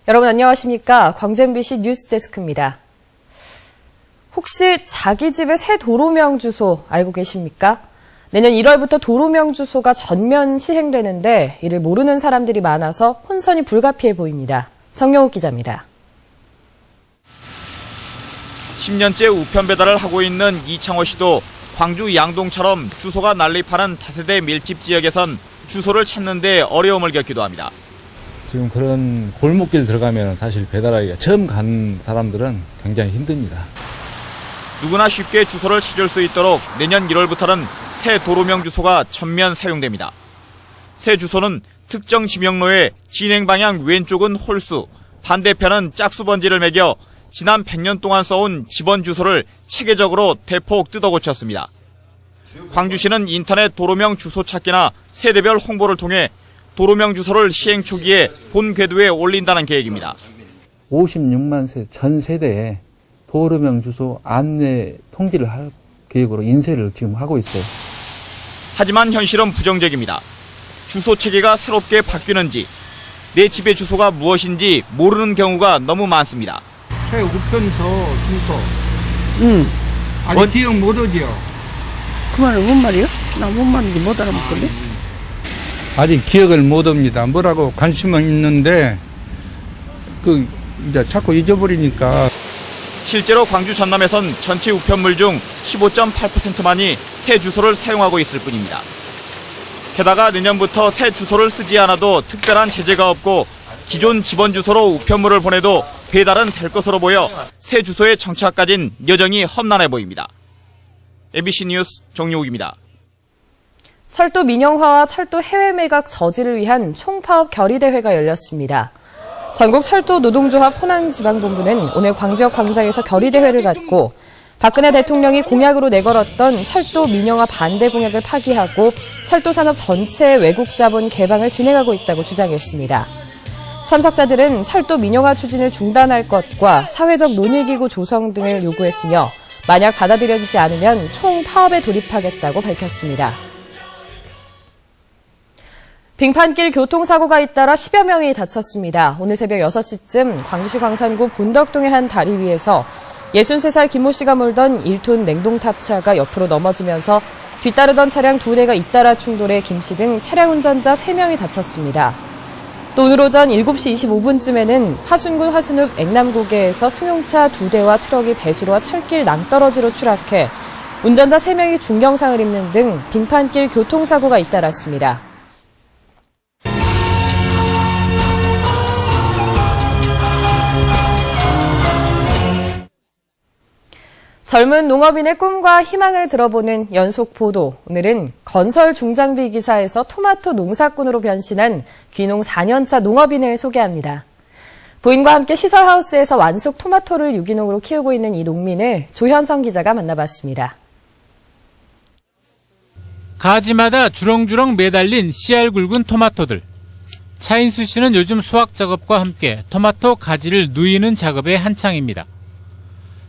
여러분 안녕하십니까? 광주 MBC 뉴스데스크입니다. 혹시 자기 집의 새 도로명 주소 알고 계십니까? 내년 1월부터 도로명 주소가 전면 시행되는데 이를 모르는 사람들이 많아서 혼선이 불가피해 보입니다. 정영욱 기자입니다. 10년째 우편 배달을 하고 있는 이창호 씨도 광주 양동처럼 주소가 난립하는 다세대 밀집 지역에선 주소를 찾는 데 어려움을 겪기도 합니다. 지금 그런 골목길 들어가면 사실 배달하기가 처음 간 사람들은 굉장히 힘듭니다. 누구나 쉽게 주소를 찾을 수 있도록 내년 1월부터는 새 도로명 주소가 전면 사용됩니다. 새 주소는 특정 지명로의 진행 방향 왼쪽은 홀수, 반대편은 짝수 번지를 매겨 지난 100년 동안 써온 집원 주소를 체계적으로 대폭 뜯어고쳤습니다. 광주시는 인터넷 도로명 주소 찾기나 세대별 홍보를 통해 도로명 주소를 시행 초기에 본 궤도에 올린다는 계획입니다. 56만 세 전 세대에 도로명 주소 안내 통지를 할 계획으로 인쇄를 지금 하고 있어요. 하지만 현실은 부정적입니다. 주소 체계가 새롭게 바뀌는지, 내 집의 주소가 무엇인지 모르는 경우가 너무 많습니다. 새 우편서 주소. 아직 기억 못하지요. 그 말은 뭔 말이요? 나 뭔 말인지 못 알아먹겠네. 아직 기억을 못합니다. 뭐라고 관심은 있는데 이제 자꾸 잊어버리니까. 실제로 광주 전남에선 전체 우편물 중 15.8%만이 새 주소를 사용하고 있을 뿐입니다. 게다가 내년부터 새 주소를 쓰지 않아도 특별한 제재가 없고 기존 집원 주소로 우편물을 보내도 배달은 될 것으로 보여 새 주소의 정착까진 여전히 험난해 보입니다. MBC 뉴스 정용욱입니다. 철도 민영화와 철도 해외 매각 저지를 위한 총파업 결의대회가 열렸습니다. 전국 철도 노동조합 호남지방본부는 오늘 광주역 광장에서 결의대회를 갖고 박근혜 대통령이 공약으로 내걸었던 철도 민영화 반대 공약을 파기하고 철도 산업 전체의 외국 자본 개방을 진행하고 있다고 주장했습니다. 참석자들은 철도 민영화 추진을 중단할 것과 사회적 논의기구 조성 등을 요구했으며 만약 받아들여지지 않으면 총파업에 돌입하겠다고 밝혔습니다. 빙판길 교통사고가 잇따라 10여 명이 다쳤습니다. 오늘 새벽 6시쯤 광주시 광산구 본덕동의 한 다리 위에서 63살 김모 씨가 몰던 1톤 냉동탑차가 옆으로 넘어지면서 뒤따르던 차량 2대가 잇따라 충돌해 김 씨 등 차량 운전자 3명이 다쳤습니다. 또 오늘 오전 7시 25분쯤에는 화순군 화순읍 액남고개에서 승용차 2대와 트럭이 배수로와 철길 낭떠러지로 추락해 운전자 3명이 중경상을 입는 등 빙판길 교통사고가 잇따랐습니다. 젊은 농업인의 꿈과 희망을 들어보는 연속 보도. 오늘은 건설 중장비 기사에서 토마토 농사꾼으로 변신한 귀농 4년차 농업인을 소개합니다. 부인과 함께 시설하우스에서 완숙 토마토를 유기농으로 키우고 있는 이 농민을 조현성 기자가 만나봤습니다. 가지마다 주렁주렁 매달린 씨알 굵은 토마토들. 차인수 씨는 요즘 수확 작업과 함께 토마토 가지를 누이는 작업에 한창입니다.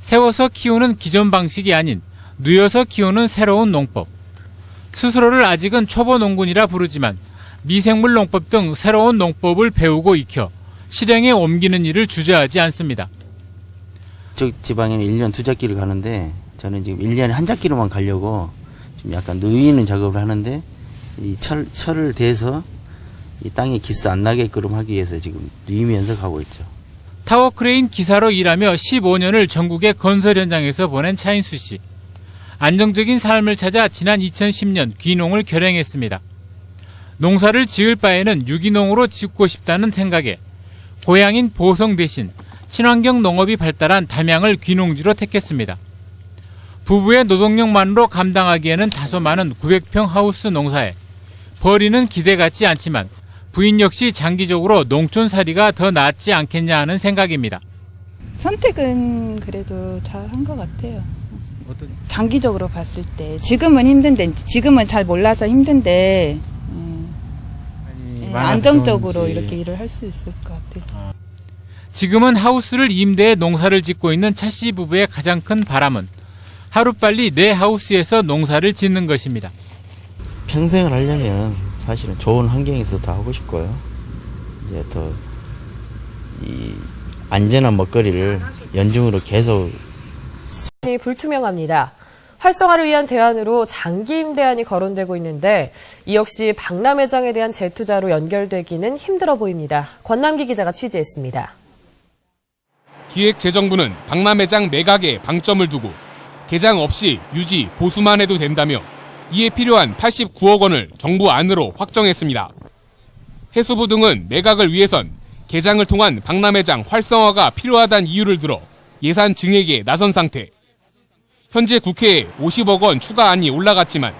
세워서 키우는 기존 방식이 아닌 누여서 키우는 새로운 농법. 스스로를 아직은 초보 농군이라 부르지만 미생물 농법 등 새로운 농법을 배우고 익혀 실행에 옮기는 일을 주저하지 않습니다. 이쪽 지방에는 1년 2작기를 가는데 저는 지금 1년에 한 작기로만 가려고 좀 약간 누이는 작업을 하는데 이 철을 대서 이 땅에 기스 안 나게끔 하기 위해서 지금 누이면서 가고 있죠. 타워크레인 기사로 일하며 15년을 전국의 건설 현장에서 보낸 차인수 씨. 안정적인 삶을 찾아 지난 2010년 귀농을 결행했습니다. 농사를 지을 바에는 유기농으로 짓고 싶다는 생각에 고향인 보성 대신 친환경 농업이 발달한 담양을 귀농지로 택했습니다. 부부의 노동력만으로 감당하기에는 다소 많은 900평 하우스 농사에 벌이는 기대 같지 않지만 부인 역시 장기적으로 농촌살이가 더 낫지 않겠냐 하는 생각입니다. 선택은 그래도 잘한 것 같아요. 장기적으로 봤을 때 지금은 힘든데 지금은 잘 몰라서 힘든데 안정적으로 이렇게 일을 할 수 있을 것 같아요. 지금은 하우스를 임대해 농사를 짓고 있는 차씨 부부의 가장 큰 바람은 하루빨리 내 하우스에서 농사를 짓는 것입니다. 평생을 하려면 사실은 좋은 환경에서 더 하고 싶고요. 이제 더 이 안전한 먹거리를 연중으로 계속 불투명합니다. 활성화를 위한 대안으로 장기 임대안이 거론되고 있는데 이 역시 박람회장에 대한 재투자로 연결되기는 힘들어 보입니다. 권남기 기자가 취재했습니다. 기획재정부는 박람회장 매각에 방점을 두고 개장 없이 유지, 보수만 해도 된다며 이에 필요한 89억 원을 정부 안으로 확정했습니다. 해수부 등은 매각을 위해선 개장을 통한 박람회장 활성화가 필요하다는 이유를 들어 예산 증액에 나선 상태. 현재 국회에 50억 원 추가안이 올라갔지만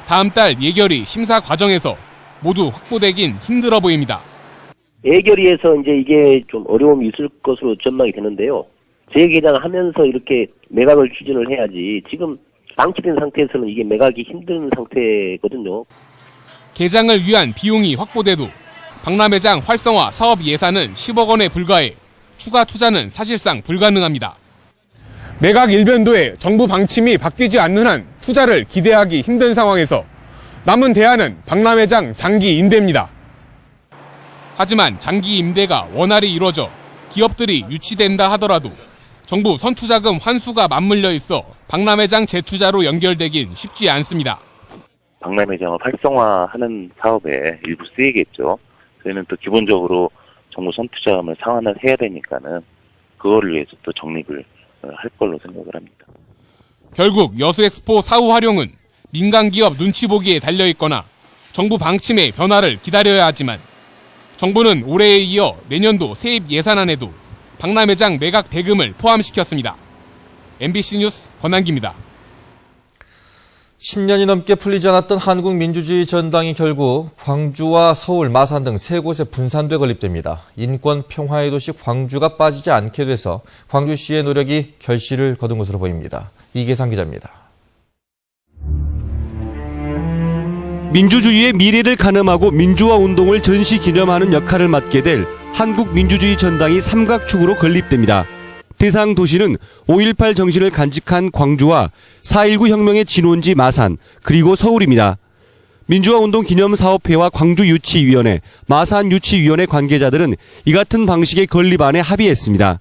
다음 달 예결위 심사 과정에서 모두 확보되긴 힘들어 보입니다. 예결위에서 이제 이게 좀 어려움이 있을 것으로 전망이 되는데요. 재개장하면서 이렇게 매각을 추진을 해야지 지금 방치된 상태에서는 이게 매각이 힘든 상태거든요. 개장을 위한 비용이 확보돼도 박람회장 활성화 사업 예산은 10억 원에 불과해 추가 투자는 사실상 불가능합니다. 매각 일변도에 정부 방침이 바뀌지 않는 한 투자를 기대하기 힘든 상황에서 남은 대안은 박람회장 장기 임대입니다. 하지만 장기 임대가 원활히 이루어져 기업들이 유치된다 하더라도 정부 선투자금 환수가 맞물려 있어 박람회장 재투자로 연결되긴 쉽지 않습니다. 박람회장을 활성화하는 사업에 일부 쓰이겠죠. 저희는 또 기본적으로 정부 선투자금을 상환을 해야 되니까는 그거를 위해서 또 적립을 할 걸로 생각을 합니다. 결국 여수엑스포 사후 활용은 민간 기업 눈치 보기에 달려 있거나 정부 방침의 변화를 기다려야 하지만 정부는 올해에 이어 내년도 세입 예산안에도 박람회장 매각 대금을 포함시켰습니다. MBC 뉴스 권한기입니다. 10년이 넘게 풀리지 않았던 한국민주주의 전당이 결국 광주와 서울, 마산 등 세 곳에 분산돼 건립됩니다. 인권 평화의 도시 광주가 빠지지 않게 돼서 광주시의 노력이 결실을 거둔 것으로 보입니다. 이계상 기자입니다. 민주주의의 미래를 가늠하고 민주화 운동을 전시 기념하는 역할을 맡게 될 한국민주주의 전당이 삼각축으로 건립됩니다. 대상 도시는 5.18 정신을 간직한 광주와 4.19 혁명의 진원지 마산, 그리고 서울입니다. 민주화운동 기념사업회와 광주유치위원회, 마산유치위원회 관계자들은 이 같은 방식의 건립안에 합의했습니다.